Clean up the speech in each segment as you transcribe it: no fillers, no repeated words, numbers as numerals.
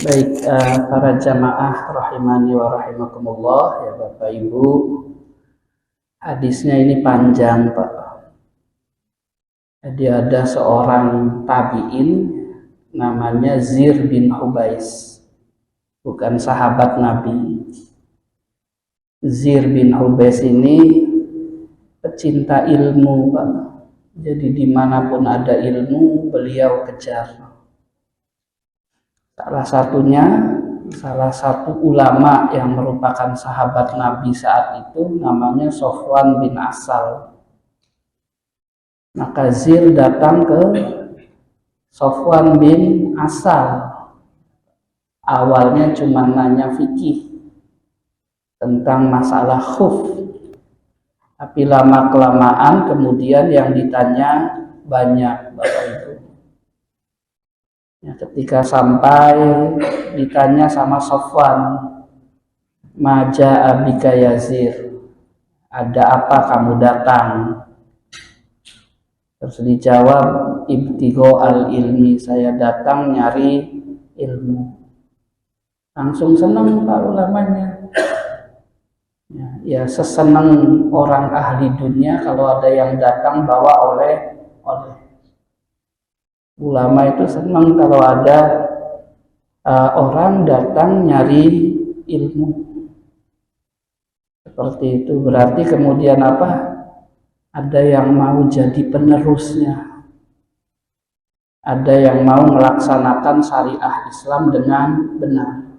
Baik, para jamaah rahimani wa rahimakumullah, ya Bapak Ibu. Hadisnya ini panjang, Pak. Jadi ada seorang tabi'in namanya Zir bin Hubais. Bukan sahabat Nabi. Zir bin Hubais ini pecinta ilmu, Pak. Jadi dimanapun ada ilmu, beliau kejar. Salah satu ulama yang merupakan sahabat Nabi saat itu namanya Sofwan bin Asal. Maka Zir datang ke Sofwan bin Asal. Awalnya cuma nanya fikih tentang masalah khuf. Tapi lama-kelamaan kemudian yang ditanya banyak, Bapak Ibu. Ya, ketika sampai ditanya sama Sofwan, Maja abika Yazir, ada apa kamu datang? Terus dijawab, ibtigo al ilmi, saya datang nyari ilmu. Langsung senang Pak ulamanya. Ya sesenang orang ahli dunia kalau ada yang datang bawa oleh ulama itu senang kalau ada orang datang nyari ilmu. Seperti itu berarti kemudian apa? Ada yang mau jadi penerusnya. Ada yang mau melaksanakan syariah Islam dengan benar.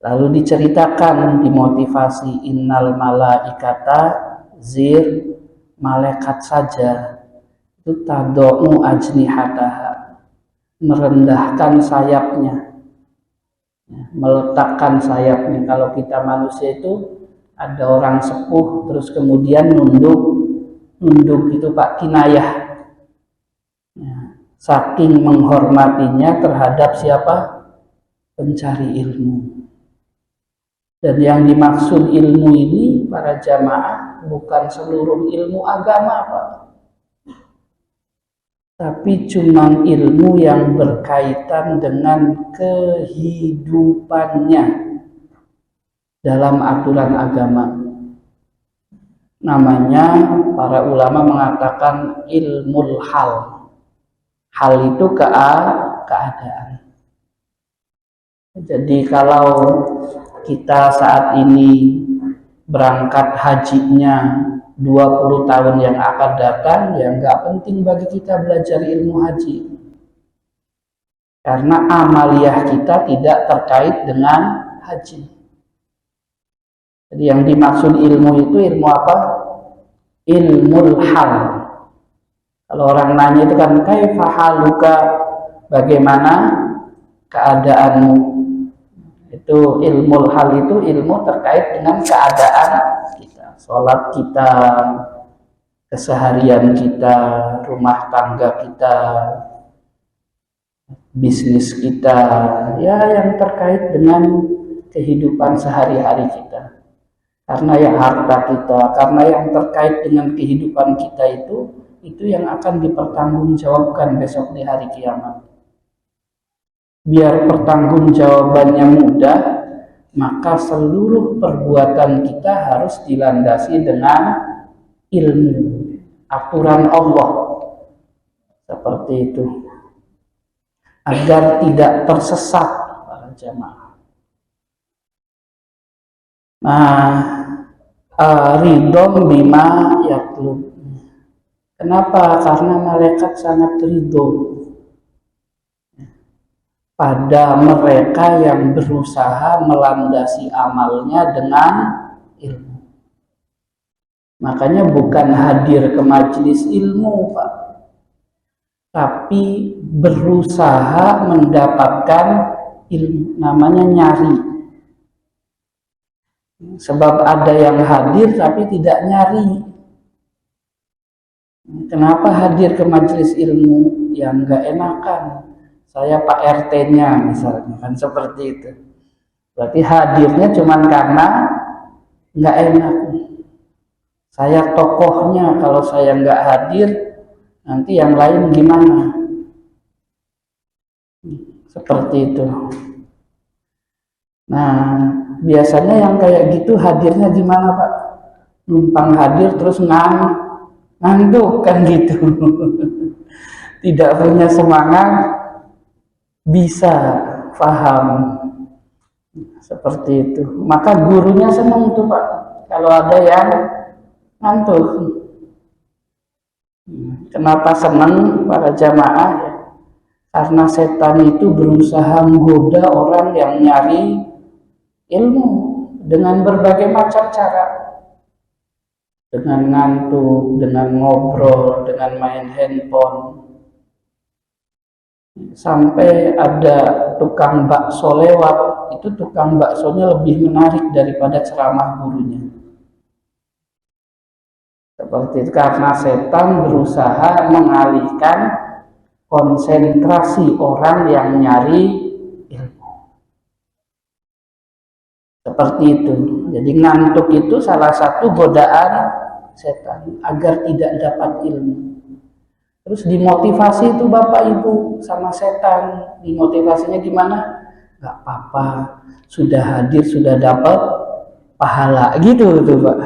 Lalu diceritakan, dimotivasi, innal malaikata Zir, malaikat saja itu tado'u ajnihataha, merendahkan sayapnya, meletakkan sayapnya. Kalau kita manusia itu ada orang sepuh terus kemudian nunduk itu Pak, kinayah, saking menghormatinya terhadap siapa? Pencari ilmu. Dan yang dimaksud ilmu ini para jamaah bukan seluruh ilmu agama, Pak. Tapi cuma ilmu yang berkaitan dengan kehidupannya dalam aturan agama. Namanya para ulama mengatakan ilmul hal. Hal itu keadaan. Jadi kalau kita saat ini berangkat hajinya 20 tahun yang akan datang, ya nggak penting bagi kita belajar ilmu haji. Karena amaliyah kita tidak terkait dengan haji. Jadi yang dimaksud ilmu itu ilmu apa? Ilmul hal. Kalau orang nanya itu kan, kaifa haluka, bagaimana keadaanmu? Itu ilmul hal, itu ilmu terkait dengan keadaan kita, sholat kita, keseharian kita, rumah tangga kita, bisnis kita, ya yang terkait dengan kehidupan sehari-hari kita. Karena yang harta kita, karena yang terkait dengan kehidupan kita itu yang akan dipertanggungjawabkan besok di hari kiamat. Biar pertanggungjawabannya mudah, maka seluruh perbuatan kita harus dilandasi dengan ilmu, aturan Allah. Seperti itu. Agar tidak tersesat para jamaah. Ridhom bima yatlub. Kenapa? Karena malaikat sangat ridho pada mereka yang berusaha melandasi amalnya dengan ilmu. Makanya bukan hadir ke majelis ilmu, Pak, tapi berusaha mendapatkan ilmu, namanya nyari. Sebab ada yang hadir tapi tidak nyari. Kenapa hadir ke majelis ilmu? Yang nggak enakan. Saya Pak RT-nya misalnya, kan seperti itu. Berarti hadirnya cuma karena nggak enak. Saya tokohnya, kalau saya nggak hadir, nanti yang lain gimana? Seperti itu. Nah, biasanya yang kayak gitu hadirnya gimana Pak? Numpang hadir terus ngantuk kan gitu. Tidak punya semangat, bisa paham. Seperti itu. Maka gurunya senang tuh Pak, kalau ada yang ngantuk. Kenapa senang para jamaah? Karena setan itu berusaha menggoda orang yang nyari ilmu dengan berbagai macam cara. Dengan ngantuk, dengan ngobrol, dengan main handphone. Sampai ada tukang bakso lewat, itu tukang baksonya lebih menarik daripada ceramah gurunya. Seperti itu, karena setan berusaha mengalihkan konsentrasi orang yang nyari ilmu. Seperti itu. Jadi ngantuk itu salah satu godaan setan agar tidak dapat ilmu. Terus dimotivasi itu Bapak Ibu sama setan. Dimotivasinya gimana? Gak apa-apa, sudah hadir, sudah dapat pahala. Gitu tuh Pak.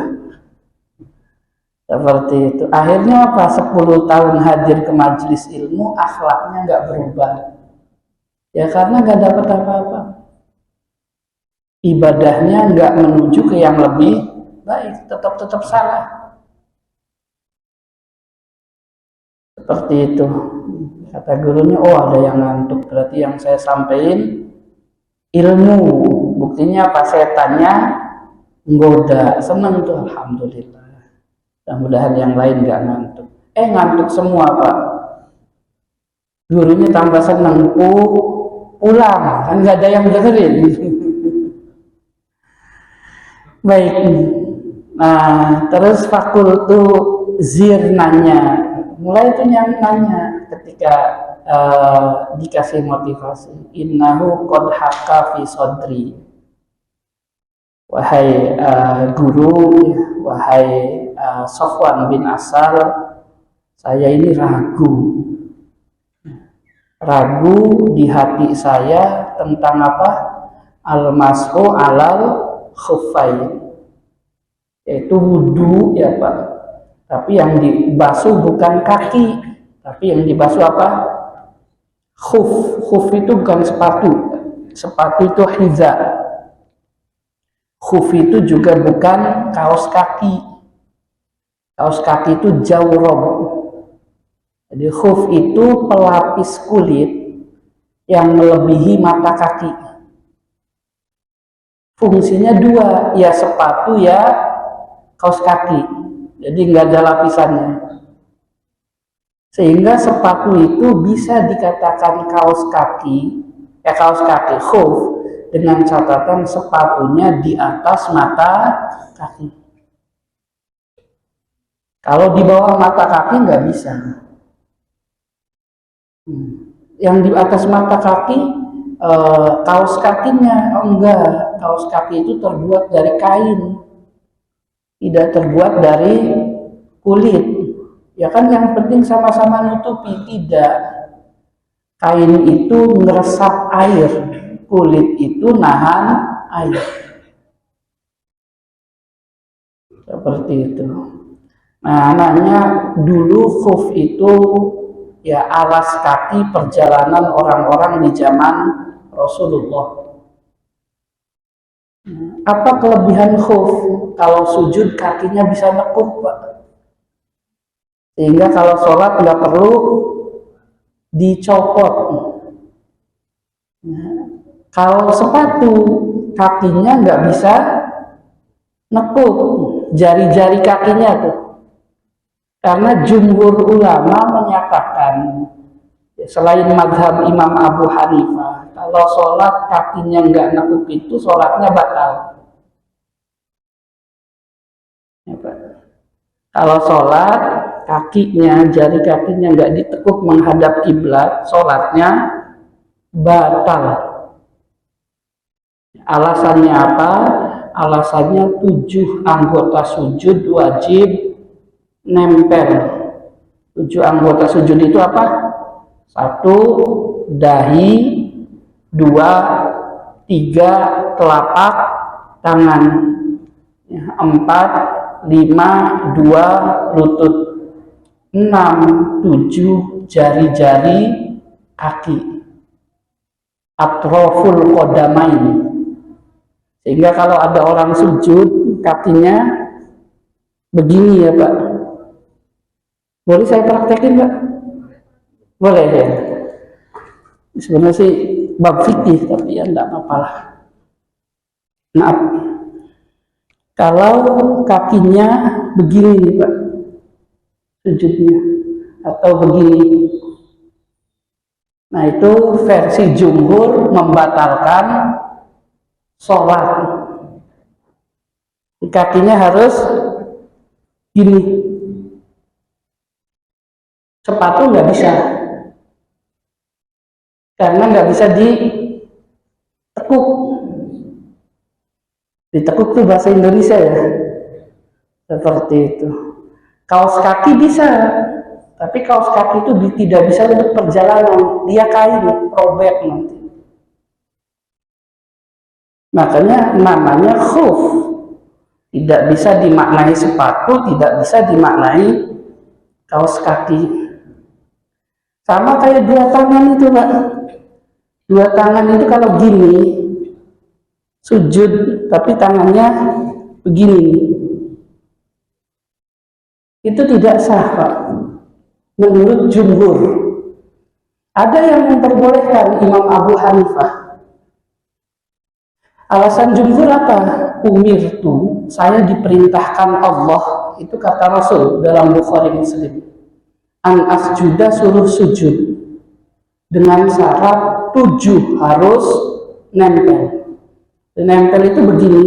Seperti itu. Akhirnya apa? 10 tahun hadir ke majelis ilmu, akhlaknya gak berubah. Ya karena gak dapat apa-apa. Ibadahnya gak menuju ke yang lebih baik, tetap salah. Seperti itu. Kata gurunya, oh ada yang ngantuk, berarti yang saya sampaikan ilmu. Buktinya apa? Setannya menggoda. Senang tuh, alhamdulillah. Mudah-mudahan yang lain gak ngantuk. Ngantuk semua Pak. Gurunya tambah senang, pulang, kan gak ada yang dengerin. Baik. Nah, terus fakultu zir nanya. Mulai itu yang nanya ketika dikasih motivasi. Innahu qad haqqa fi sodri. Wahai guru, wahai Sofwan bin Asal, saya ini ragu di hati saya tentang apa? Al-mashu alal khuffain, yaitu wudu ya Pak. Tapi yang dibasuh bukan kaki, tapi yang dibasuh apa? Khuf. Khuf itu bukan sepatu. Sepatu itu hiza. Khuf itu juga bukan kaos kaki. Kaos kaki itu jawrob. Jadi khuf itu pelapis kulit yang melebihi mata kaki. Fungsinya dua, ya sepatu ya kaos kaki. Jadi nggak ada lapisannya. Sehingga sepatu itu bisa dikatakan kaos kaki khuf, dengan catatan sepatunya di atas mata kaki. Kalau di bawah mata kaki nggak bisa. Yang di atas mata kaki kaos kakinya, enggak. Kaos kaki itu terbuat dari kain, tidak terbuat dari kulit. Ya kan yang penting sama-sama nutupi. Tidak. Kain itu meresap air, kulit itu nahan air. Seperti itu. Nah, nanya dulu khuf itu ya alas kaki perjalanan orang-orang di zaman Rasulullah. Apa kelebihan khuf? Kalau sujud kakinya bisa nekuk Pak. Sehingga kalau sholat nggak perlu dicopot. Kalau sepatu kakinya nggak bisa nekuk jari-jari kakinya tuh. Karena jumhur ulama menyatakan, selain madhab Imam Abu Hanifah, kalau sholat kakinya nggak nekuk itu sholatnya batal. Ya, Pak. Kalau sholat kakinya, jari kakinya nggak ditekuk menghadap kiblat, sholatnya batal. Alasannya apa? Alasannya 7 anggota sujud wajib nempel. 7 anggota sujud itu apa? 1. dahi, 2, 3 telapak tangan, 4, 5, 2 lutut, 6, 7 jari-jari kaki, atroful qadamain. Sehingga kalau ada orang sujud kakinya begini ya Pak. Boleh saya praktekin Pak? Boleh ya. Sebenarnya sih bab fikih tapi ya enggak apa-apa lah. Maaf. Kalau kakinya begini nih Pak, sujudnya atau begini. Nah itu versi jumhur membatalkan sholat. Kakinya harus gini. Sepatu nggak bisa, karena nggak bisa ditekuk. Ditekuk tuh bahasa Indonesia ya, seperti itu. Kaos kaki bisa, tapi kaos kaki itu tidak bisa untuk perjalanan, dia kain, robek nanti. Makanya namanya khuf, tidak bisa dimaknai sepatu, tidak bisa dimaknai kaos kaki. Sama kayak dua tangan itu Pak. Dua tangan itu kalau gini sujud tapi tangannya begini, itu tidak sah Pak menurut jumhur. Ada yang memperbolehkan, Imam Abu Hanifah. Alasan jumhur apa? Umirtu, saya diperintahkan Allah, itu kata Rasul dalam Bukhari Muslim, an asjuda, suruh sujud dengan syarat 7 harus nempel. Nempel itu begini,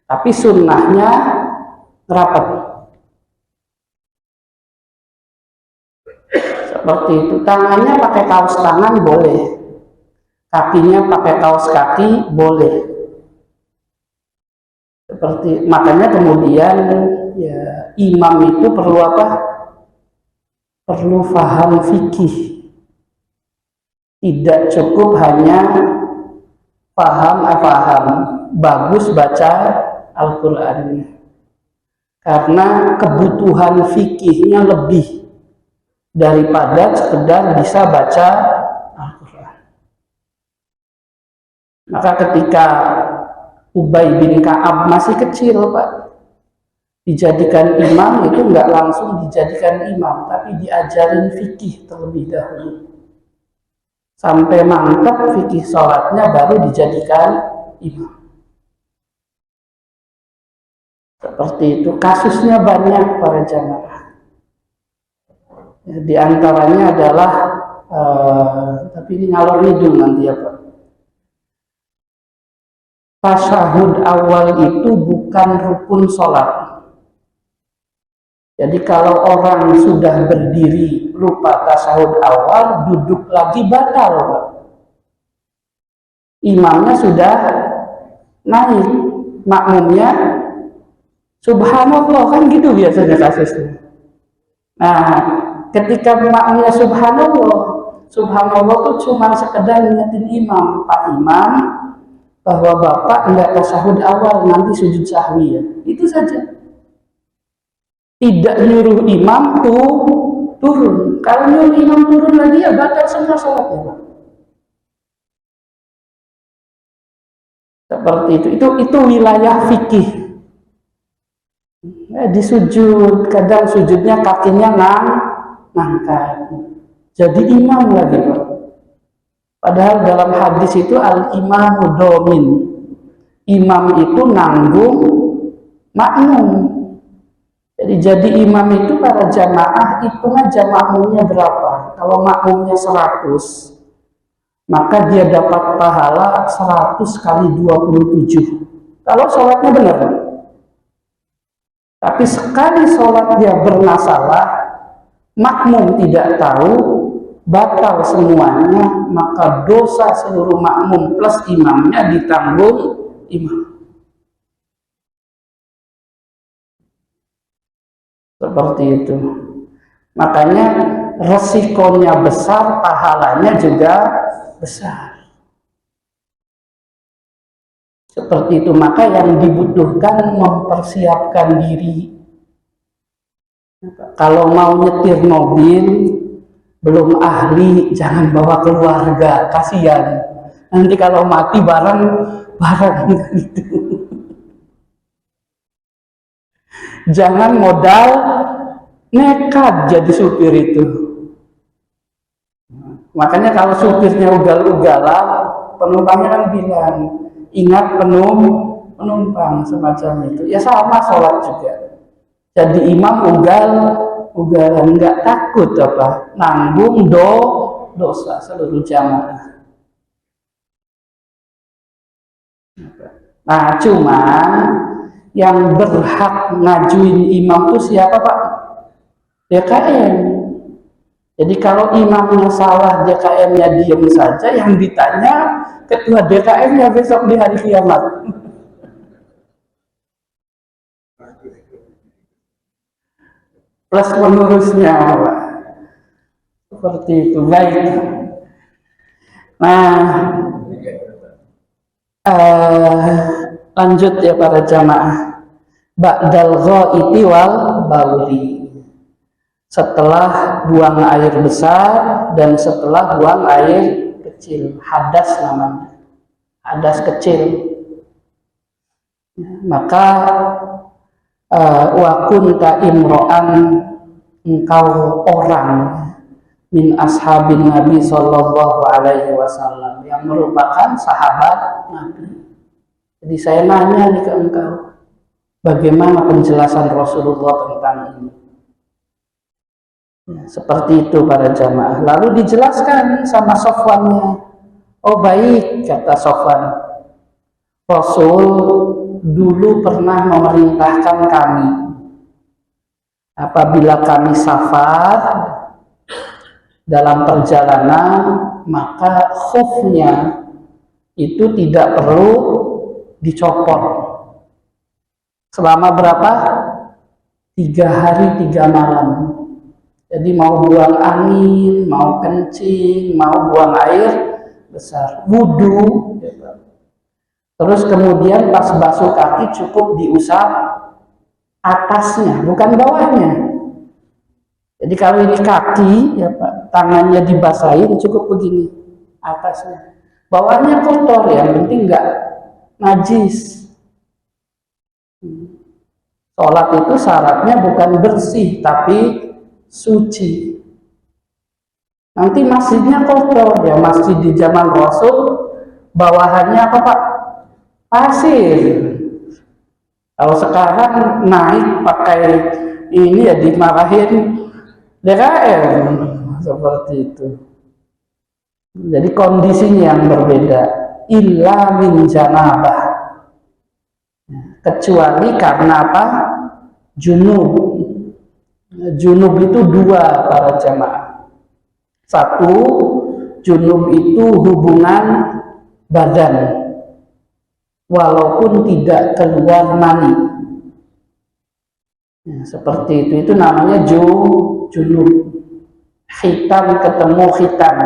tapi sunnahnya rapat seperti itu. Tangannya pakai kaos tangan boleh, kakinya pakai kaos kaki boleh. Seperti makanya kemudian ya imam itu perlu apa? Perlu paham fikih. Tidak cukup hanya paham bagus baca Al-Qur'an. Karena kebutuhan fikihnya lebih daripada sekedar bisa baca Al-Qur'an. Maka ketika Ubay bin Ka'ab masih kecil Pak, dijadikan imam itu nggak langsung dijadikan imam, tapi diajarin fikih terlebih dahulu. Sampai mantap fikih sholatnya baru dijadikan imam. Seperti itu, kasusnya banyak para jamaah. Di antaranya adalah, tapi ini ngalor ngidul nanti ya Pak. Tasyahud awal itu bukan rukun sholat. Jadi kalau orang sudah berdiri lupa tasyahud awal, duduk lagi batal Pak. Imamnya sudah naik, makmumnya subhanallah, kan gitu biasanya kasusnya. Nah, ketika makmumnya subhanallah itu cuma sekedar ingetin imam, Pak Imam, bahwa Bapak enggak tasyahud awal, nanti sujud sahwi ya. Itu saja. Tidak nyuruh imam turun. Kalau nyuruh imam turun lagi ya batal semua sholatnya Pak. Seperti itu wilayah fikih. Di sujud, kadang sujudnya kakinya ngangkat. Jadi imam lagi Pak. Padahal dalam hadis itu al-imamu domin. Imam itu nanggung makmum. Jadi imam itu para jamaah, hitungan makmumnya berapa. Kalau makmumnya 100, maka dia dapat pahala 100 kali 27. Kalau sholatnya benar. Tapi sekali sholat dia bermasalah, makmum tidak tahu, batal semuanya, maka dosa seluruh makmum plus imamnya ditanggung imam. Seperti itu. Makanya resikonya besar, pahalanya juga besar. Seperti itu, maka yang dibutuhkan mempersiapkan diri. Kalau mau nyetir mobil, belum ahli, jangan bawa keluarga, kasihan. Nanti kalau mati bareng gitu. Jangan modal nekat jadi supir itu. Makanya kalau supirnya ugal-ugalan, penumpangnya kan bilang, ingat penumpang semacam itu. Ya sama sholat juga. Jadi imam ugalan, nggak takut apa, nanggung dosa seluruh jamaah. Nah, cuman yang berhak ngajuin imam itu siapa, Pak? DKM. Jadi kalau imamnya salah, DKM-nya diem saja, yang ditanya ketua DKM-nya besok di hari kiamat. Plus pengurusnya, Pak. Seperti itu. Baik. Nah, lanjut ya para jamaah. Ba'dal ghaiti wal bauli. Setelah buang air besar dan setelah buang air kecil, hadas namanya, hadas kecil. Maka wa kunta imro'an, engkau orang min ashabin Nabi sallallahu alaihi wasallam, yang merupakan sahabat Nabi. Jadi saya nanya nih ke engkau, bagaimana penjelasan Rasulullah tentang ini? Ya, seperti itu para jamaah. Lalu dijelaskan sama Sofwannya. Oh baik, kata Sofwan, Rasul dulu pernah memerintahkan kami, apabila kami safar dalam perjalanan, maka khufnya itu tidak perlu dicopot selama berapa? 3 hari 3 malam. Jadi mau buang angin, mau kencing, mau buang air besar, wudu, terus kemudian pas basuh kaki cukup diusap atasnya, bukan bawahnya. Jadi kalau ini kaki, ya Pak, tangannya dibasahin cukup begini atasnya, bawahnya kotor, yang penting nggak najis. Sholat itu syaratnya bukan bersih tapi suci. Nanti masjidnya kotor, ya masjid di zaman Rasul bawahannya apa Pak? Pasir. Kalau sekarang naik pakai ini ya dimarahin DKM, seperti itu. Jadi kondisinya yang berbeda. Illa min janabah, kecuali karena apa? Junub. Junub itu 2 para jamaah. 1, junub itu hubungan badan, walaupun tidak keluar mani. Ya, seperti itu namanya junub. Khitan ketemu khitan.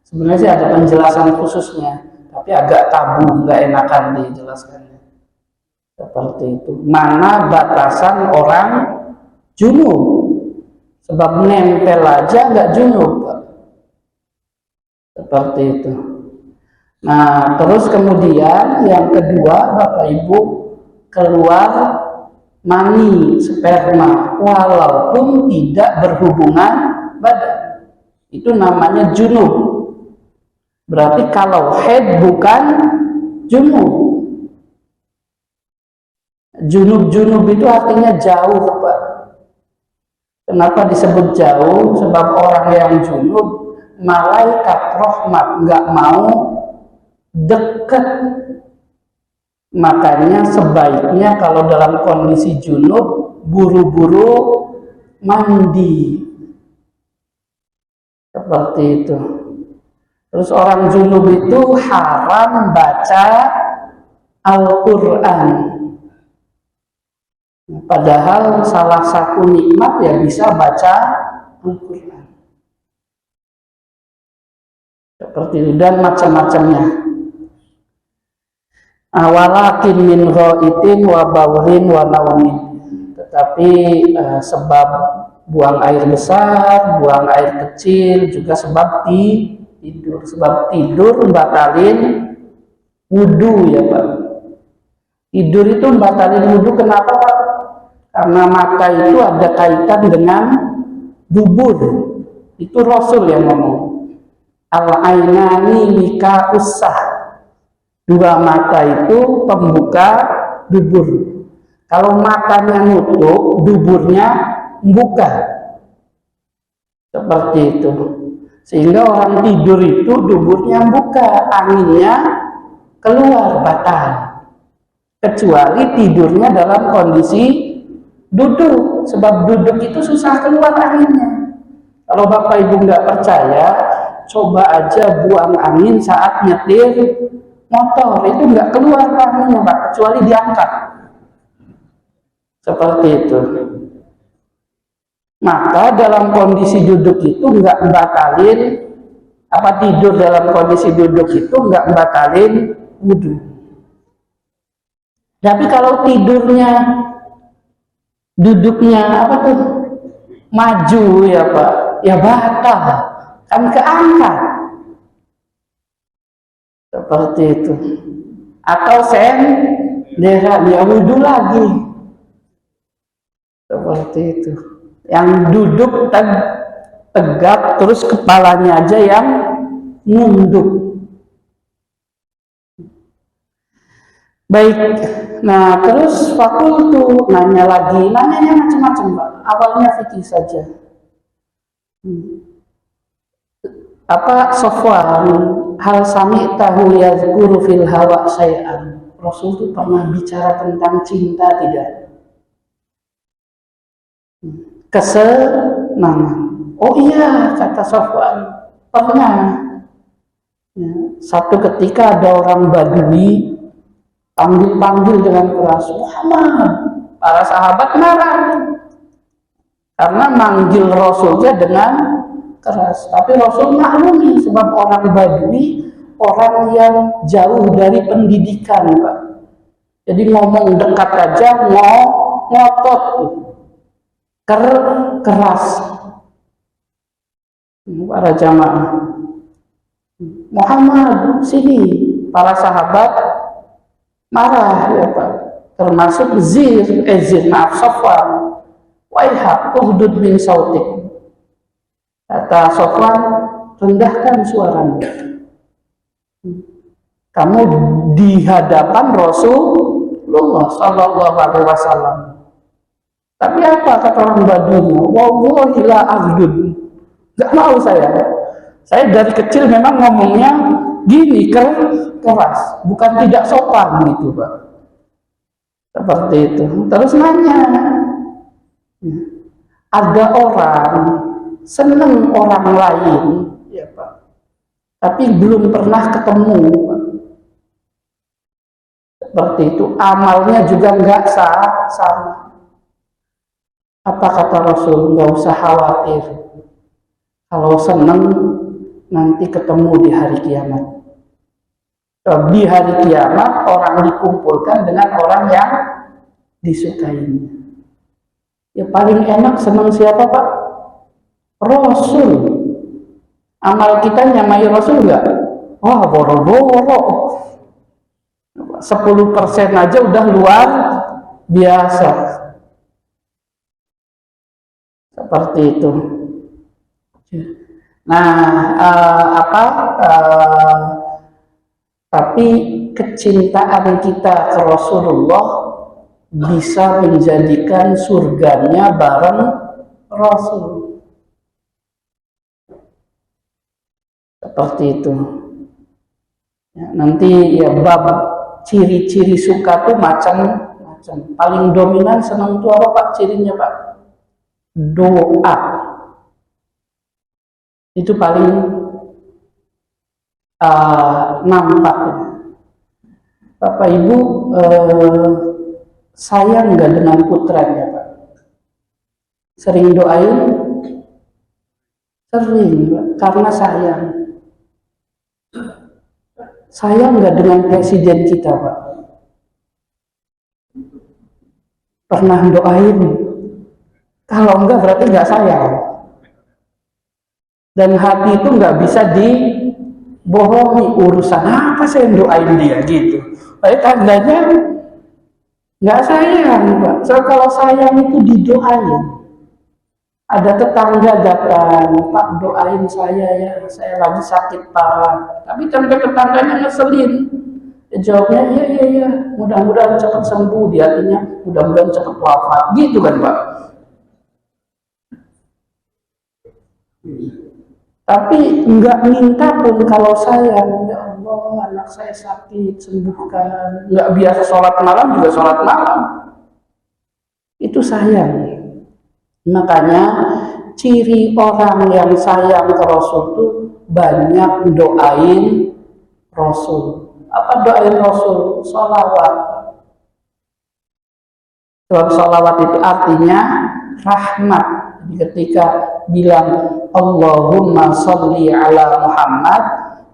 Sebenarnya sih ada penjelasan khususnya, tapi agak tabu, nggak enakan dijelaskannya. Seperti itu. Mana batasan orang junub? Sebab nempel aja nggak junub. Seperti itu. Nah, terus kemudian yang kedua, Bapak Ibu, keluar mani, sperma, walaupun tidak berhubungan badan. Itu namanya junub. Berarti kalau haid bukan junub. Junub itu artinya jauh, Pak. Kenapa disebut jauh? Sebab orang yang junub, malaikat rahmat nggak mau dekat. Makanya sebaiknya kalau dalam kondisi junub, buru-buru mandi. Seperti itu. Terus orang junub itu haram baca Al-Quran. Padahal salah satu nikmat ya bisa baca Al-Quran. seperti itu, dan macam-macamnya. Walakin min ghaitin wa bawlin wa naumin, tetapi sebab buang air besar, buang air kecil, juga sebab tidur. Sebab tidur batalin wudu ya Pak. Tidur itu batalin wudu, kenapa Pak? Karena mata itu ada kaitan dengan dubur. Itu Rasul yang ngomong. Al-ainani lika usah. Dua mata itu pembuka dubur. Kalau matanya nutup, duburnya membuka. Seperti itu. Sehingga orang tidur itu duburnya membuka, anginnya keluar, batal. Kecuali tidurnya dalam kondisi duduk. Sebab duduk itu susah keluar anginnya. Kalau Bapak Ibu nggak percaya, coba aja buang angin saat nyetir motor, itu nggak keluar anginnya Pak, kecuali diangkat. Seperti itu. Maka dalam kondisi duduk itu nggak batalin, tidur dalam kondisi duduk itu nggak batalin wudu. Tapi kalau tidurnya, duduknya maju ya Pak, ya batal, kan keangkat. Seperti itu. Atau senderan, ya wudu lagi. Seperti itu. Yang duduk tegak, terus kepalanya aja yang nunduk. Baik, nah terus fakultu nanya lagi, nanyanya macam-macam Pak. Awalnya fikih saja. Sofwan, hal sami tahu yazkuru fil hawa syai'an. Rasul itu pernah bicara tentang cinta tidak? Kesenangan. Oh iya, kata Sofwan, pernah. Ya, satu ketika ada orang Badui panggil-panggil dengan keras, Muhammad. Para sahabat marah karena manggil Rasulnya dengan keras. Tapi Rasul maklumi, sebab orang Badui orang yang jauh dari pendidikan Pak. Jadi ngomong dekat aja ngotot, keras. Para jamaah, Muhammad sini. Para sahabat marah ya Pak, termasuk Sofwan, waihak uhdud min sautik. Kata Sofwan, rendahkan suaramu. Kamu di hadapan Rasulullah Sallallahu Alaihi Wasallam. Tapi apa kata orang Badui? Wallahi la aghdud. Gak mau saya. Saya dari kecil memang ngomongnya gini, keras, bukan tidak sopan gitu Pak. Seperti itu. Terus nanya, ada orang seneng orang lain, ya Pak, tapi belum pernah ketemu Pak. Seperti itu. Amalnya juga nggak sama. Apa kata Rasul? Nggak usah khawatir. Kalau seneng nanti ketemu di hari kiamat. Di hari kiamat orang dikumpulkan dengan orang yang disukainya. Ya paling enak senang siapa Pak? Rasul. Amal kita nyamai Rasul enggak? Wah, boro-boro. 10% aja udah luar biasa. Seperti itu. Nah, tapi kecintaan kita ke Rasulullah bisa menjadikan surganya bareng Rasul. Seperti itu. Ya, nanti ya bab ciri-ciri suka tuh macam-macam. Paling dominan senang tuh apa Pak cirinya Pak? Doa. Itu paling nampak. Bapak Ibu sayang nggak dengan putranya Pak? Sering doain? Sering Pak, karena sayang. Sayang nggak dengan presiden kita, Pak? Pernah doain? Kalau enggak berarti nggak sayang. Dan hati itu nggak bisa dibohongi. Urusan apa saya doain dia gitu. Tapi tandanya nggak sayang, Pak. So, kalau sayang itu didoain. Ada tetangga datang, Pak doain saya ya, saya lagi sakit parah. Tapi sampai tetangganya ngeselin. Dia jawabnya, iya, mudah-mudahan cepat sembuh. Di hatinya, mudah-mudahan cepat wafat. Gitu kan, Pak. Tapi nggak minta pun kalau sayang, ya Allah, anak saya sakit, sembuhkan. Nggak biasa sholat malam juga sholat malam. Itu sayang. Makanya ciri orang yang sayang ke Rasul itu banyak doain Rasul. Apa doain Rasul? Sholawat. Sebab sholawat itu artinya rahmat. Ketika bilang Allahumma sholli ala Muhammad,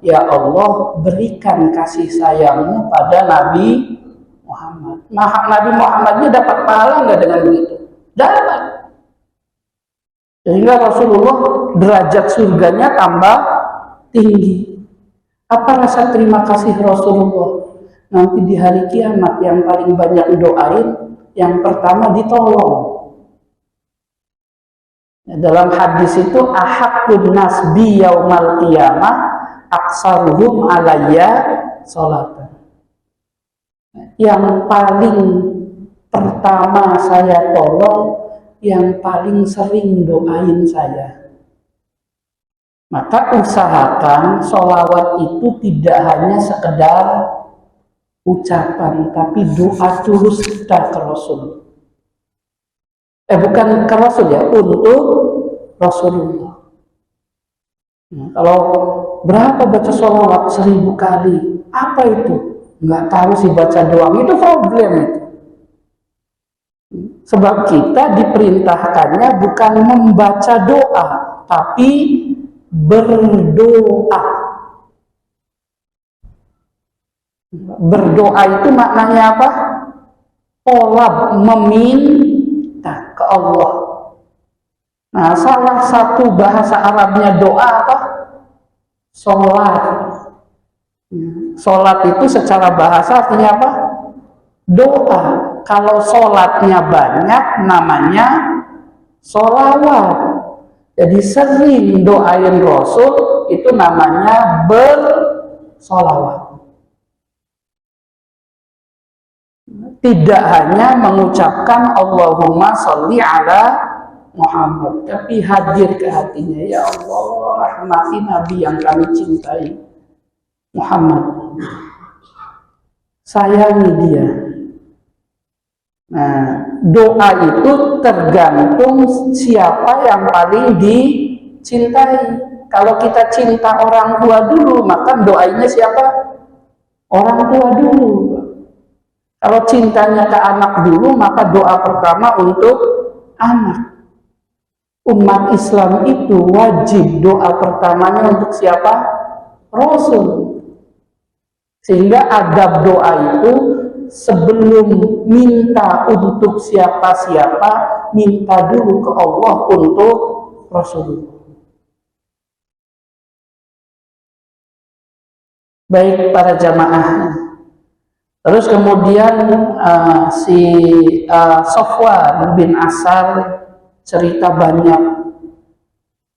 ya Allah berikan kasih sayangmu pada Nabi Muhammad. Nabi Muhammadnya dapat pahala nggak dengan begitu? Dapat. Sehingga Rasulullah derajat surganya tambah tinggi. Apa rasa terima kasih Rasulullah? Nanti di hari kiamat yang paling banyak doain, yang pertama ditolong. Dalam hadis itu ahaqqun nas bi yaumal qiyamah aksaruhum alayya sholatan. Yang paling pertama saya tolong, yang paling sering doain saya. Maka usahakan sholawat itu tidak hanya sekedar ucapan, tapi doa tulus kita ke Rasul. Bukan ke Rasul ya, untuk Rasulullah. Nah, kalau berapa baca sholawat 1000 kali, apa itu? Nggak tahu sih baca doang, itu problem itu. Sebab kita diperintahkannya bukan membaca doa, tapi berdoa. Berdoa itu maknanya apa? Tolab, meminta ke Allah. Nah, salah satu bahasa Arabnya doa apa? Sholat. Sholat itu secara bahasa artinya apa? Doa. Kalau sholatnya banyak namanya sholawat. Jadi sering doain Rasul itu namanya bersolawat. Tidak hanya mengucapkan Allahumma sholli ala Muhammad, tapi hadir ke hatinya, ya Allah rahmati Nabi yang kami cintai, Muhammad. Sayangi dia. Nah, doa itu tergantung siapa yang paling dicintai. Kalau kita cinta orang tua dulu, maka doanya siapa? Orang tua dulu. Kalau cintanya ke anak dulu, maka doa pertama untuk anak. Umat Islam itu wajib doa pertamanya untuk siapa? Rasul. Sehingga adab doa itu sebelum minta untuk siapa-siapa, minta dulu ke Allah untuk Rasulullah. Baik para jamaah. Terus kemudian Sofwan bin Asal cerita banyak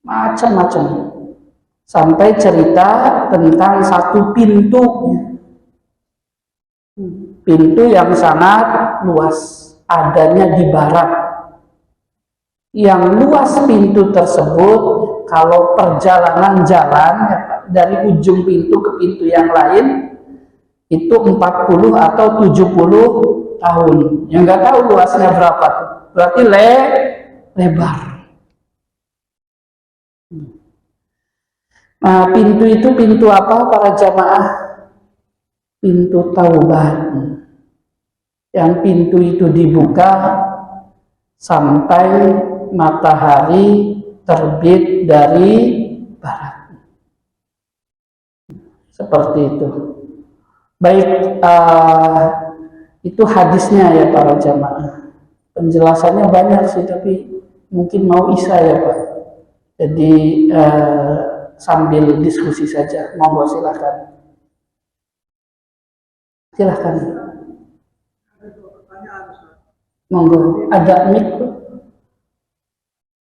macam-macam. Sampai cerita tentang satu pintu. Pintu yang sangat luas, adanya di barat. Yang luas pintu tersebut, kalau perjalanan jalan dari ujung pintu ke pintu yang lain, itu 40 atau 70 tahun. Yang nggak tahu luasnya berapa tuh. Berarti lebar. Nah, pintu itu pintu apa para jamaah? Pintu taubat. Yang pintu itu dibuka sampai matahari terbit dari barat. Seperti itu. Baik, itu hadisnya ya para jamaah. Penjelasannya banyak sih, tapi mungkin mau Isa ya Pak. Jadi sambil diskusi saja, monggo silakan. Silakan. Monggo, ada mic?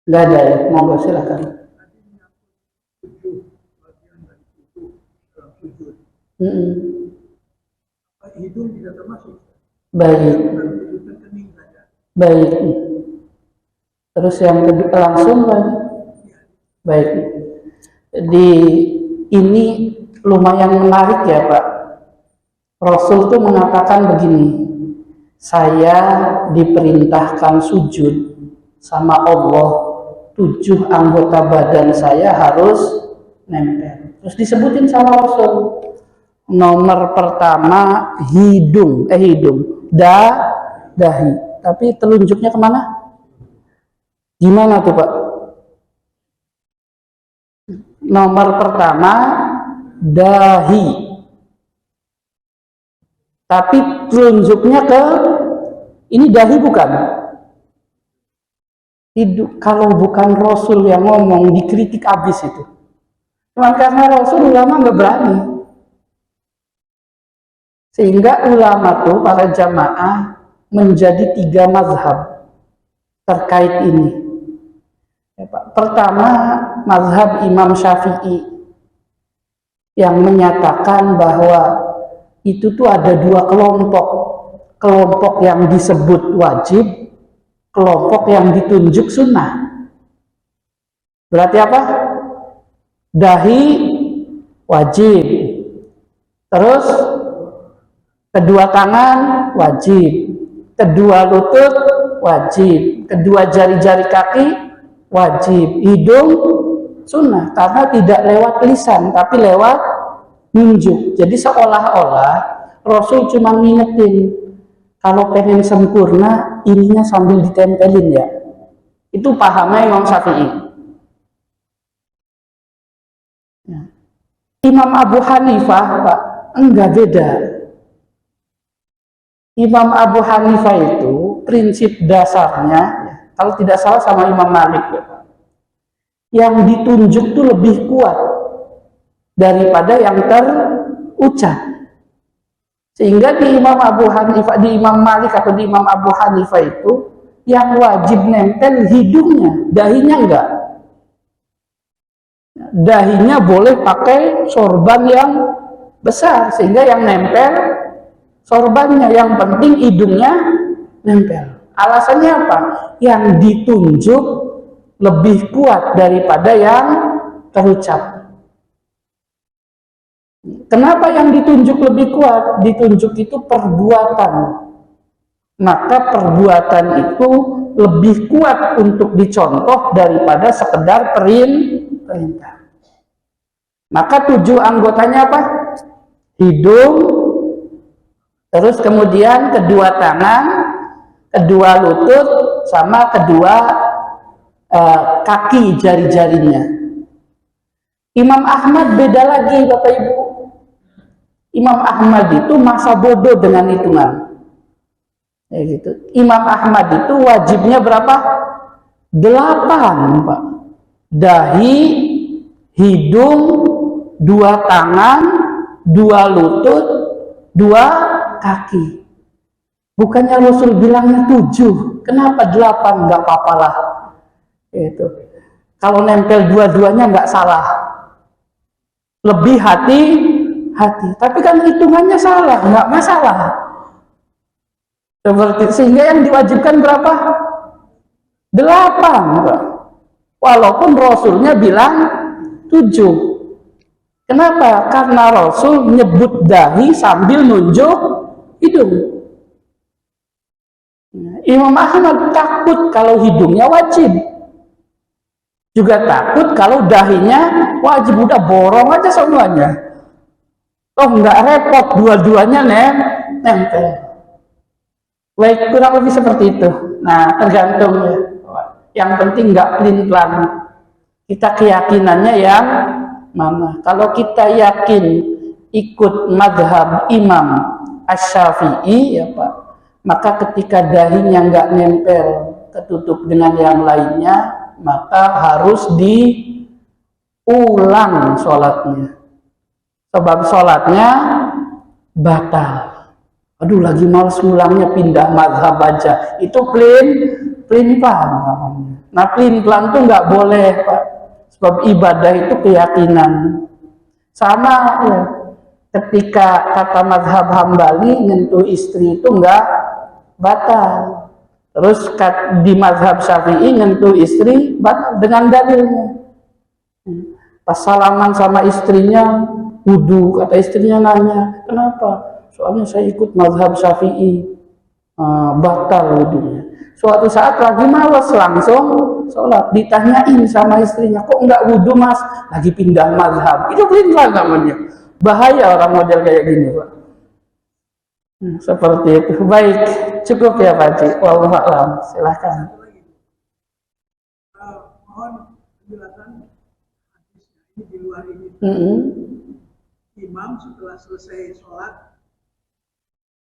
Nggak ada ya, monggo silakan. Hidung tidak termasuk. Baik. Baik. Terus yang kedua langsung lagi. Baik. Jadi ini lumayan menarik ya Pak. Rasul tuh mengatakan begini, saya diperintahkan sujud sama Allah, 7 anggota badan saya harus nempel. Terus disebutin sama Rasul. Nomor pertama dahi. Tapi telunjuknya kemana? Gimana tuh Pak? Nomor pertama dahi. Tapi telunjuknya ke ini dahi bukan? Kalau bukan Rasul yang ngomong, dikritik habis itu. Cuma karena Rasul, ulama nggak berani. Sehingga ulama tuh, para jamaah, menjadi 3 mazhab terkait ini. Pertama, mazhab Imam Syafi'i yang menyatakan bahwa itu tuh ada 2 kelompok. Kelompok yang disebut wajib, kelompok yang ditunjuk sunnah. Berarti apa? Dahi wajib. Terus kedua tangan wajib, kedua lutut wajib, kedua jari-jari kaki wajib, hidung sunnah karena tidak lewat lisan tapi lewat nunjuk. Jadi seolah-olah Rasul cuma ngingetin kalau pengen sempurna ininya sambil ditempelin ya. Itu pahamnya Imam Syafi'i. Imam Abu Hanifah Pak, enggak beda. Imam Abu Hanifah itu prinsip dasarnya, kalau tidak salah sama Imam Malik ya Pak, yang ditunjuk itu lebih kuat daripada yang terucap. Sehingga di Imam Abu Hanifah, di Imam Malik atau di Imam Abu Hanifah itu yang wajib nempel hidungnya, dahinya enggak. Dahinya boleh pakai sorban yang besar, sehingga yang nempel sorbannya, yang penting hidungnya nempel. Alasannya apa? Yang ditunjuk lebih kuat daripada yang terucap. Kenapa yang ditunjuk lebih kuat? Ditunjuk itu perbuatan. Maka perbuatan itu lebih kuat untuk dicontoh daripada sekedar perintah. Maka 7 anggotanya apa? Hidung, terus kemudian kedua tangan, kedua lutut, sama kedua kaki jari-jarinya. Imam Ahmad beda lagi Bapak Ibu. Imam Ahmad itu masa bodoh dengan hitungan. Ya gitu. Imam Ahmad itu wajibnya berapa? 8 Pak. Dahi, hidung, 2 tangan, 2 lutut, 2 kaki. Bukannya Rasul bilangnya 7. Kenapa 8? Nggak apa-apa lah. Itu. Kalau nempel dua-duanya nggak salah. Lebih hati-hati. Tapi kan hitungannya salah, nggak masalah. Seperti sehingga yang diwajibkan berapa? 8. Pak. Walaupun Rasulnya bilang 7. Kenapa? Karena Rasul nyebut dahi sambil nunjuk hidung. Imam Ahmad takut kalau hidungnya wajib. Juga takut kalau dahinya wajib. Udah borong aja semuanya. Oh nggak repot, dua-duanya nempel. Baik, kurang lebih seperti itu. Nah, tergantung ya. Yang penting nggak pelin-pelan. Kita keyakinannya yang mana? Kalau kita yakin ikut madhab Imam Asy-Syafi'i, ya Pak, maka ketika dahinya nggak nempel ketutup dengan yang lainnya, maka harus diulang sholatnya, sebab sholatnya batal. Aduh, lagi males ngulangnya, pindah madhab aja. Itu pelin pelan namanya. Nah, pelin pelan tuh nggak boleh, Pak, sebab ibadah itu keyakinan. Sama ya, ketika kata madhab Hambali nyentuh istri itu nggak batal. Terus di madhab Syafi'i nyentuh istri batal dengan dalilnya. Pas salaman sama istrinya wudu, kata istrinya nanya, kenapa? Soalnya saya ikut mazhab Syafi'i, batal wudunya. Suatu saat lagi malas langsung sholat, ditanyain sama istrinya, kok enggak wudu mas? Lagi pindah mazhab. Itu pelin-pelan namanya. Bahaya orang model kayak gini, Pak. Seperti itu. Baik, cukup ya Pak Ci. Wallahu a'lam. Silakan. Mohon penjelasan hadisnya ini di luar ini. Imam setelah selesai sholat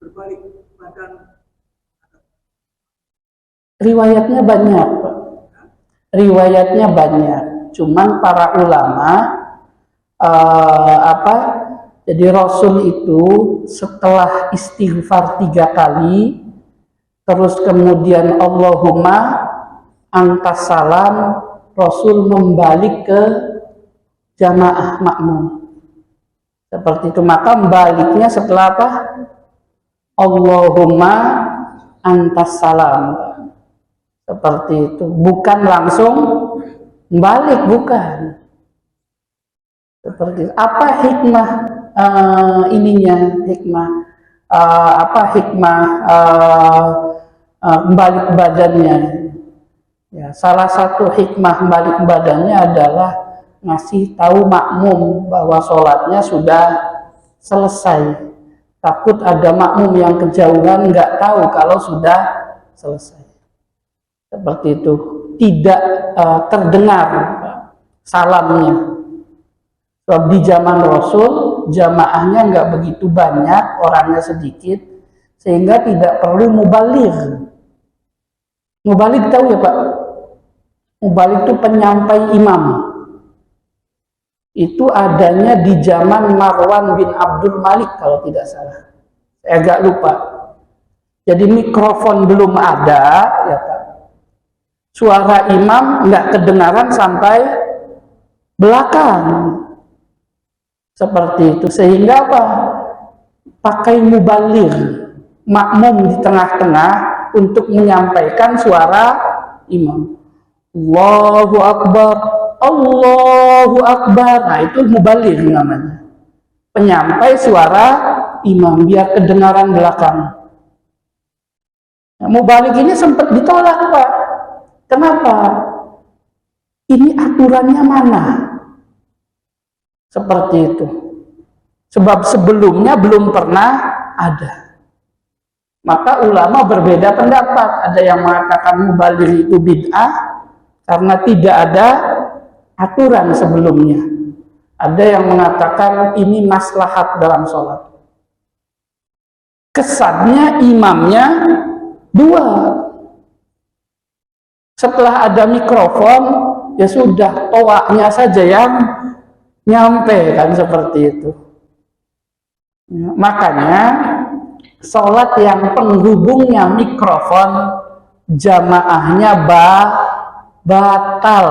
berbalik badan. Riwayatnya banyak, Pak. Riwayatnya banyak. Cuman para ulama jadi Rasul itu setelah istighfar 3 kali, terus kemudian Allahumma antas salam, Rasul membalik ke jamaah makmum. Seperti itu. Maka baliknya setelah apa? Allahumma antas salam. Seperti itu. Bukan langsung balik, bukan. Seperti itu. Apa hikmah hikmah balik badannya? Ya, salah satu hikmah balik badannya adalah ngasih tahu makmum bahwa sholatnya sudah selesai. Takut ada makmum yang kejauhan nggak tahu kalau sudah selesai. Seperti itu. Tidak terdengar salamnya. Sebab di zaman Rasul jamaahnya nggak begitu banyak, orangnya sedikit, sehingga tidak perlu mubaligh. Mubaligh tahu ya Pak? Mubaligh itu penyampai imam. Itu adanya di zaman Marwan bin Abdul Malik kalau tidak salah. Saya agak lupa. Jadi mikrofon belum ada, ya Pak. Suara imam nggak kedengaran sampai belakang. Seperti itu. Sehingga apa? Pakai mubaligh, makmum di tengah-tengah untuk menyampaikan suara imam. Allahu Akbar, Allahu Akbar. Nah, itu mubaligh namanya. Penyampai suara imam biar kedengaran belakang. Nah, mubaligh ini sempat ditolak, Pak. Kenapa? Ini aturannya mana? Seperti itu. Sebab sebelumnya belum pernah ada. Maka ulama berbeda pendapat. Ada yang mengatakan mubaligh itu bid'ah karena tidak ada aturan sebelumnya. Ada yang mengatakan ini maslahat dalam sholat. Kesannya imamnya 2. Setelah ada mikrofon, ya sudah, toaknya saja yang nyampe, kan seperti itu. Ya, makanya sholat yang penghubungnya mikrofon, jamaahnya batal.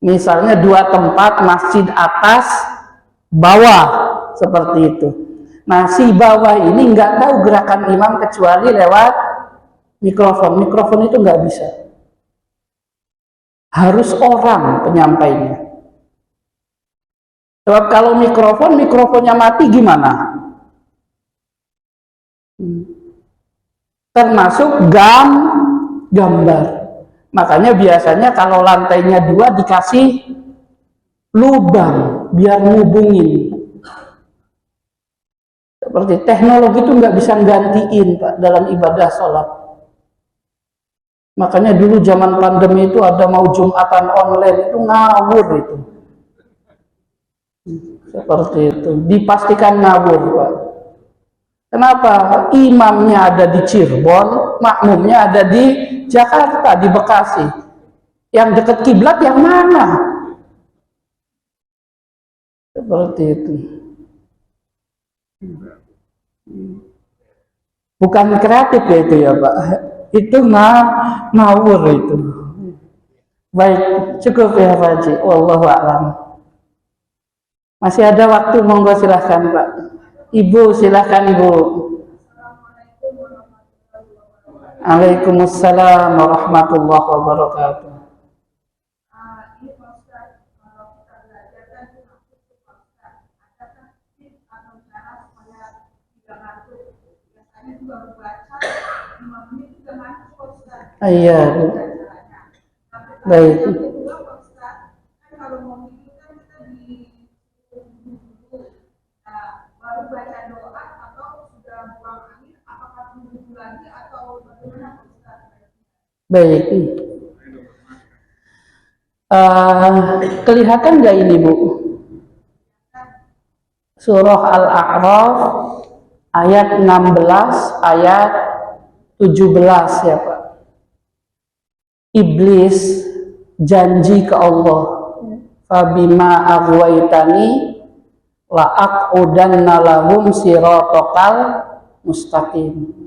Misalnya 2 tempat, masjid atas, bawah, seperti itu. Nah, si bawah ini nggak tahu gerakan imam kecuali lewat mikrofon. Mikrofon itu nggak bisa. Harus orang penyampainya. Sebab kalau mikrofonnya mati gimana? Termasuk gambar. Makanya biasanya kalau lantainya 2 dikasih lubang biar ngubungin. Seperti teknologi itu nggak bisa gantiin Pak dalam ibadah sholat. Makanya dulu zaman pandemi itu ada mau Jumatan online itu ngawur itu. Seperti itu. Dipastikan ngawur, Pak. Kenapa? Imamnya ada di Cirebon, makmumnya ada di Jakarta, di Bekasi. Yang dekat kiblat yang mana? Seperti itu. Bukan kreatif ya itu ya Pak. Itu ngawur itu. Baik, cukup ya Pak Haji. Wallahu a'lam. Masih ada waktu, monggo silahkan Pak. Ibu silahkan Bu. Waalaikumsalam warahmatullahi wabarakatuh. Iya, Bu. Baik. Baik. Kelihatan nggak ini Bu? Surah Al-A'raf ayat 16, ayat 17 ya Pak. Iblis janji ke Allah, fabima aghwaytani la aqudanna lahum siratal mustaqim.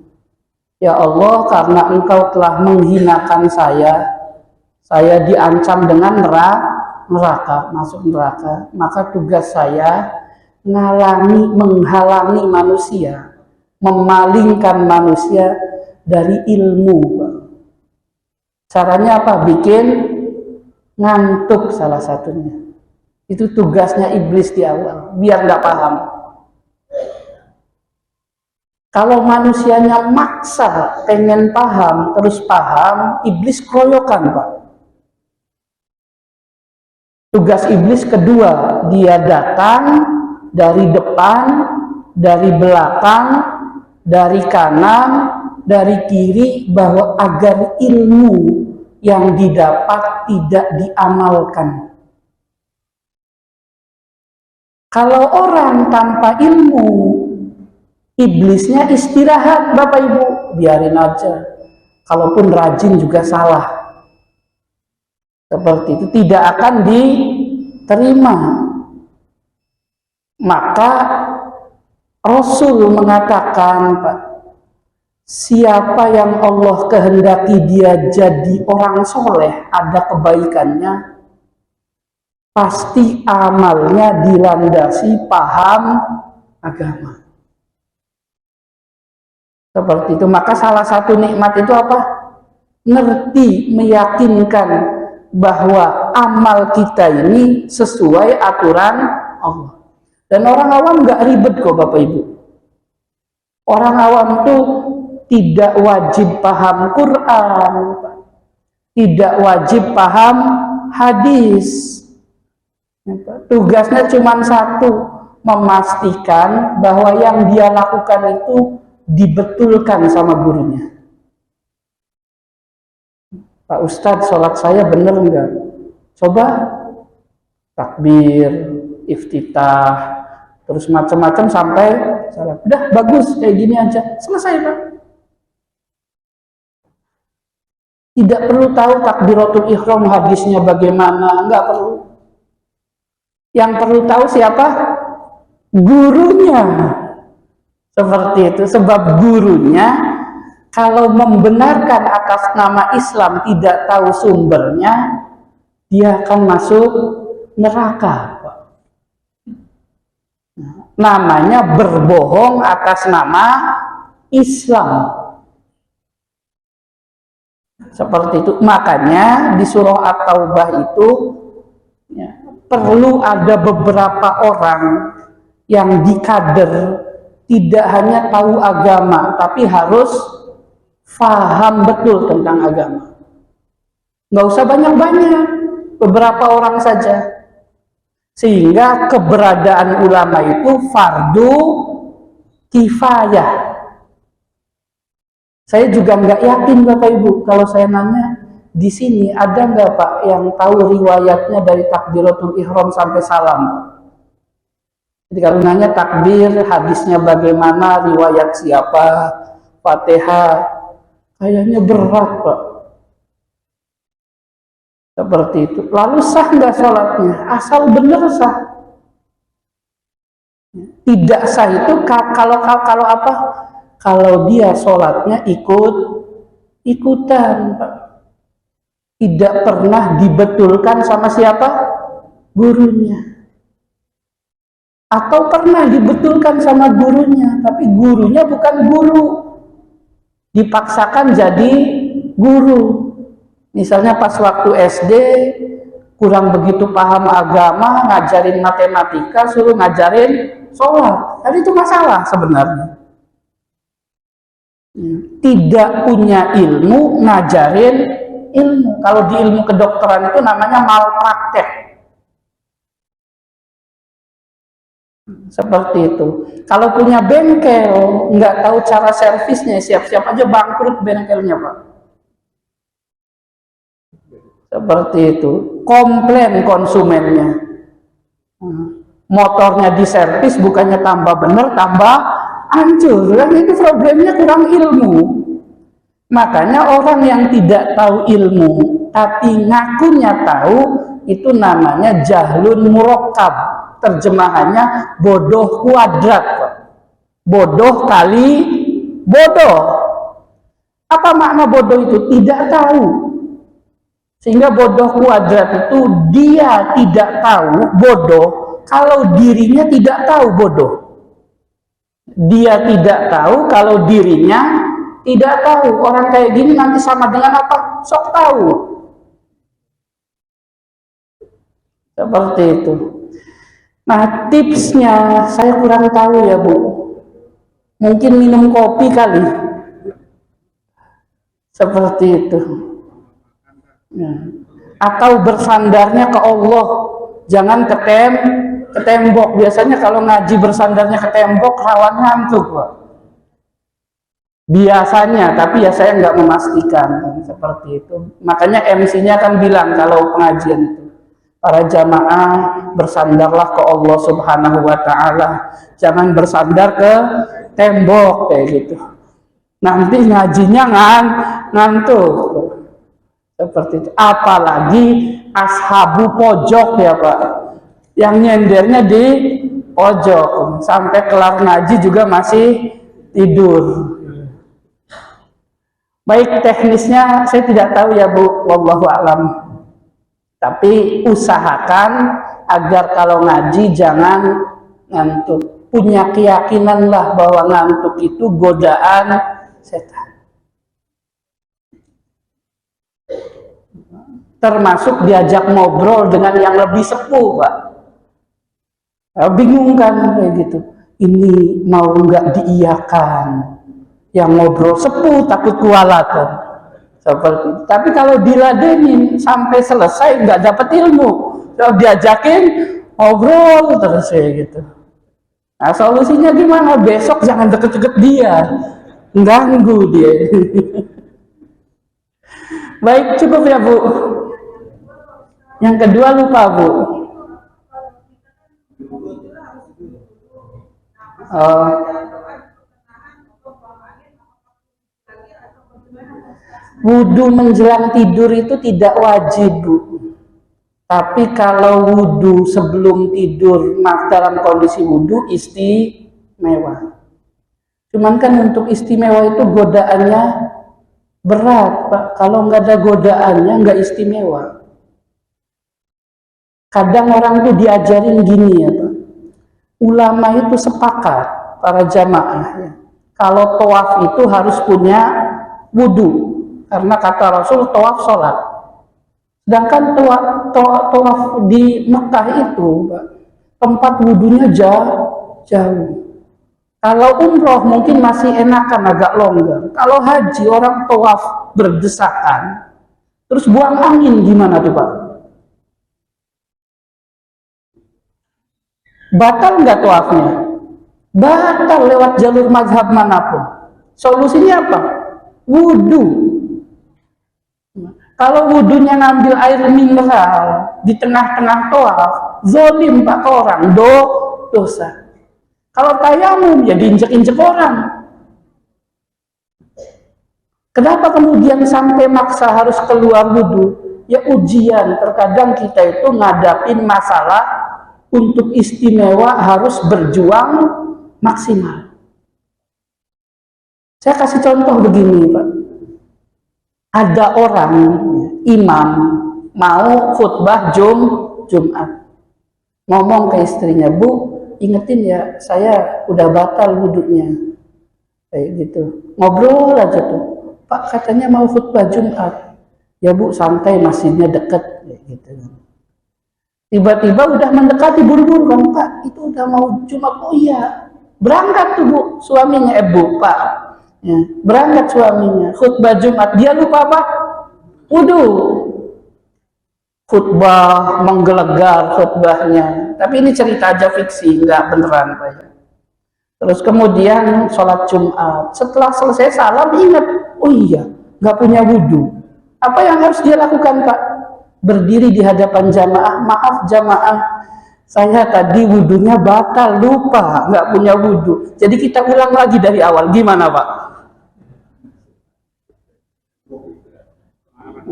Ya Allah, karena Engkau telah menghinakan saya diancam dengan neraka, masuk neraka. Maka tugas saya menghalangi manusia, memalingkan manusia dari ilmu. Caranya apa? Bikin ngantuk salah satunya. Itu tugasnya iblis di awal, biar nggak paham. Kalau manusianya maksa pengen paham, terus paham, iblis keroyokan Pak. Tugas iblis kedua, dia datang dari depan, dari belakang, dari kanan, dari kiri, bahwa agar ilmu yang didapat tidak diamalkan. Kalau orang tanpa ilmu, iblisnya istirahat Bapak Ibu, biarin aja. Kalaupun rajin juga salah. Seperti itu tidak akan diterima. Maka Rasul mengatakan, Pak, siapa yang Allah kehendaki dia jadi orang soleh, ada kebaikannya, pasti amalnya dilandasi paham agama. Seperti itu. Maka salah satu nikmat itu apa? Ngerti, meyakinkan bahwa amal kita ini sesuai aturan Allah. Dan orang awam nggak ribet kok Bapak Ibu. Orang awam tuh tidak wajib paham Quran, tidak wajib paham hadis. Tugasnya cuma satu, memastikan bahwa yang dia lakukan itu dibetulkan sama gurunya. Pak Ustadz, sholat saya bener enggak? Coba takbir, iftitah, terus macam-macam sampai salat. Udah bagus, kayak gini aja, selesai Pak. Tidak perlu tahu takbiratul ihram hadisnya bagaimana, enggak perlu. Yang perlu tahu siapa? Gurunya. Seperti itu, sebab gurunya kalau membenarkan atas nama Islam tidak tahu sumbernya, dia akan masuk neraka. Namanya berbohong atas nama Islam. Seperti itu. Makanya di surah At-Taubah itu ya, perlu ada beberapa orang yang dikader, tidak hanya tahu agama, tapi harus faham betul tentang agama. Nggak usah banyak-banyak, beberapa orang saja. Sehingga keberadaan ulama itu fardu kifayah. Saya juga nggak yakin Bapak Ibu, kalau saya nanya, di sini ada nggak Pak yang tahu riwayatnya dari takbiratul ihram sampai salam? Jadi kalau nanya takbir, hadisnya bagaimana, riwayat siapa, Fatihah, kayaknya berat Pak. Seperti itu. Lalu sah nggak sholatnya? Asal benar sah. Tidak sah itu kalau apa? Kalau dia sholatnya ikutan Pak. Tidak pernah dibetulkan sama siapa? Gurunya. Atau pernah dibetulkan sama gurunya, tapi gurunya bukan guru. Dipaksakan jadi guru. Misalnya pas waktu SD kurang begitu paham agama, ngajarin matematika, suruh ngajarin sholat. Jadi itu masalah sebenarnya. Tidak punya ilmu, ngajarin ilmu. Kalau di ilmu kedokteran itu namanya malpraktek. Seperti itu. Kalau punya bengkel, nggak tahu cara servisnya, siap-siap aja bangkrut bengkelnya Pak. Seperti itu. Komplain konsumennya. Motornya diservis bukannya tambah bener, tambah hancur. Kan itu problemnya kurang ilmu. Makanya orang yang tidak tahu ilmu tapi ngakunya tahu, itu namanya jahlun murakkab. Terjemahannya bodoh kuadrat. Bodoh kali bodoh. Apa makna bodoh itu? Tidak tahu. Sehingga bodoh kuadrat itu dia tidak tahu bodoh kalau dirinya tidak tahu bodoh. Dia tidak tahu kalau dirinya tidak tahu. Orang kayak gini nanti sama dengan apa? Sok tahu. Seperti itu. Nah, tipsnya saya kurang tahu ya Bu. Mungkin minum kopi kali. Seperti itu. Ya. Atau bersandarnya ke Allah, jangan ke tembok. Biasanya kalau ngaji bersandarnya ke tembok rawan ngantuk Pak. Biasanya, tapi ya saya nggak memastikan seperti itu. Makanya MC-nya kan bilang kalau pengajian itu, para jamaah bersandarlah ke Allah Subhanahu wa Ta'ala, jangan bersandar ke tembok kayak gitu. Nanti ngajinya ngantuk. Seperti itu. Apalagi ashabu pojok ya Pak, yang nyendernya di pojok sampai kelar ngaji juga masih tidur. Baik, teknisnya saya tidak tahu ya Bu, wallahu a'lam. Tapi usahakan agar kalau ngaji jangan ngantuk. Punya keyakinanlah bahwa ngantuk itu godaan setan. Termasuk diajak ngobrol dengan yang lebih sepuh Pak. Bingung kan kayak gitu. Ini mau nggak diiyakan. Yang ngobrol sepuh takut kualat kan. Seperti itu. Tapi kalau diladenin sampai selesai nggak dapat ilmu. Kalau diajakin ngobrol terus kayak gitu. Nah solusinya gimana? Besok jangan deket-deket dia. Ganggu dia. Baik, cukup ya Bu. Yang kedua lupa Bu. Wudhu menjelang tidur itu tidak wajib Bu. Tapi kalau wudhu sebelum tidur, dalam kondisi wudhu istimewa. Cuman kan untuk istimewa itu godaannya berat Pak. Kalau nggak ada godaannya nggak istimewa. Kadang orang itu diajarin gini ya Pak. Ulama itu sepakat, para jamaah ya, kalau tawaf itu harus punya wudhu. Karena kata Rasul tawaf sholat. Sedangkan tawaf di Mekah itu Pak, tempat wudhunya jauh. Kalau umroh mungkin masih enakan, agak longgar. Kalau haji orang tawaf berdesakan, terus buang angin gimana tuh Pak? Batal nggak tawafnya? Batal lewat jalur mazhab manapun. Solusinya apa? Wudhu. Kalau wudhunya ngambil air mineral di tengah-tengah tawaf, zolim Pak orang, dosa. Kalau tayamum ya diinjek-injek orang. Kenapa kemudian sampai maksa harus keluar wudhu? Ya ujian, terkadang kita itu ngadapin masalah untuk istimewa harus berjuang maksimal. Saya kasih contoh begini, Pak. Ada orang, imam, mau khutbah Jumat. Ngomong ke istrinya, Bu, ingetin ya, saya udah batal wudhunya. Kayak gitu. Ngobrol aja tuh. Pak, katanya mau khutbah Jumat. Ya Bu, santai, masjidnya deket. Kayak gitu. Tiba-tiba udah mendekati buru-buru kan, Pak, itu udah mau Jumat. Oh iya, berangkat tuh Bu, suaminya, Bu, Pak. Ya, berangkat suaminya, khutbah Jumat. Dia lupa apa? Wudhu. Khutbah, menggelegar khutbahnya. Tapi ini cerita aja fiksi, nggak beneran Pak ya. Terus kemudian sholat Jumat. Setelah selesai salam ingat, oh iya, nggak punya wudhu. Apa yang harus dia lakukan Pak? Berdiri di hadapan jamaah, maaf jamaah, saya tadi wudhunya batal, lupa, nggak punya wudhu. Jadi kita ulang lagi dari awal. Gimana Pak?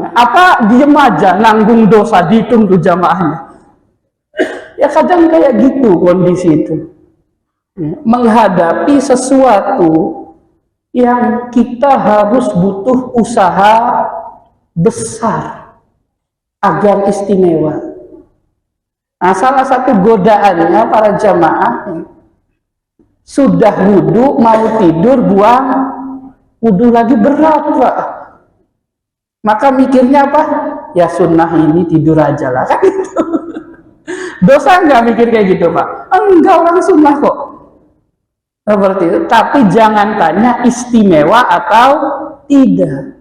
Apa diem aja, nanggung dosa, dihitung tuh jamaahnya. Ya kadang kayak gitu kondisi itu. Menghadapi sesuatu yang kita harus butuh usaha besar agar istimewa. Nah, salah satu godaannya para jamaah sudah wudhu, mau tidur, buang wudhu lagi, berat Pak. Maka mikirnya apa? Ya sunnah ini tidur aja lah, kan gitu. Dosa nggak mikir kayak gitu Pak? Enggak, orang sunnah kok. Seperti itu. Tapi jangan tanya istimewa atau tidak.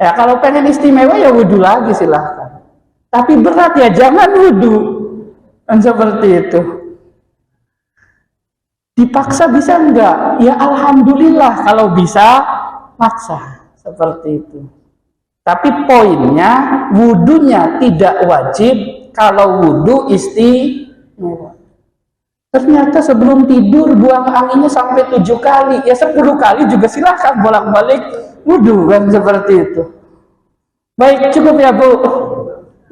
Ya kalau pengen istimewa ya wudhu lagi silahkan. Tapi berat ya jangan wudhu. Dan seperti itu. Dipaksa bisa enggak? Ya alhamdulillah kalau bisa maksa. Seperti itu. Tapi poinnya wudhunya tidak wajib kalau wudhu istimewa. Ternyata sebelum tidur buang anginnya sampai 7 kali. Ya 10 kali juga silahkan bolak-balik wudhu kan seperti itu. Baik, cukup ya Bu.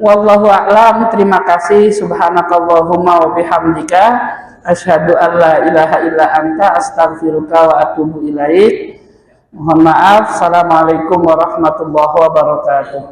Wallahu a'lam. Terima kasih. Subhanakallahumma wa bihamdika asyhadu an la ilaha illa anta astaghfiruka wa atubu ilaik. Mohon maaf. Assalamualaikum warahmatullahi wabarakatuh.